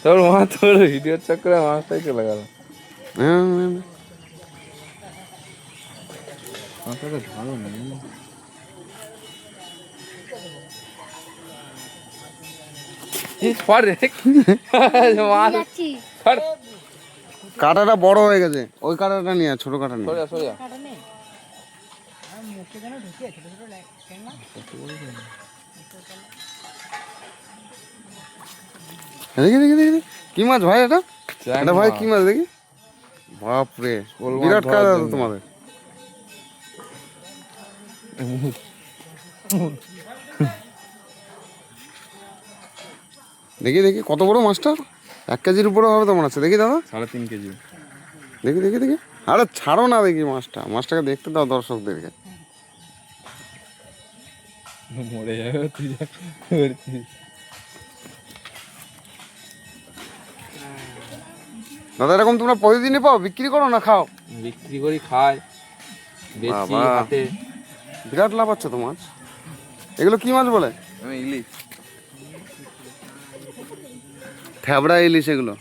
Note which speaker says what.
Speaker 1: তোর মা তোর ভিডিওর চক্করে মাছটাই চলে গেল। মাথাটা ঝাড়ো নেই।
Speaker 2: কাঁটাটা বড় হয়ে গেছে, ওই কাঁটাটা নিয়ে ছোট কাঁটা নিয়ে। দেখি দেখি দেখি দেখি। কি মাছ ভাই এটা? এটা ভাই কি মাছ দেখি? বাপরে বিরাট কাঁটা তো তোমাদের। দেখি দেখি কত বড় মাছটা, 1 কেজির উপরে হবে তো মনে হচ্ছে। দেখি দাদা,
Speaker 1: 3.5 কেজি।
Speaker 2: দেখি দেখি দেখি। আরে ছাড়ো না দেখি মাছটা, মাছটাকে দেখতে দাও দর্শকদেরকে।
Speaker 1: মরে যাবে তুই যা করছিস।
Speaker 2: দাদা এরকম তোমরা প্রতিদিনই পাও, বিক্রি করো না খাও?
Speaker 1: বিক্রি করি, খাই, বেচি হাতে।
Speaker 2: বিরাট লাভ আছে তো মাছ। এগুলো কি মাছ বলে?
Speaker 1: ইলিশ।
Speaker 2: থ্যাবড়া ইলিশ এগুলো।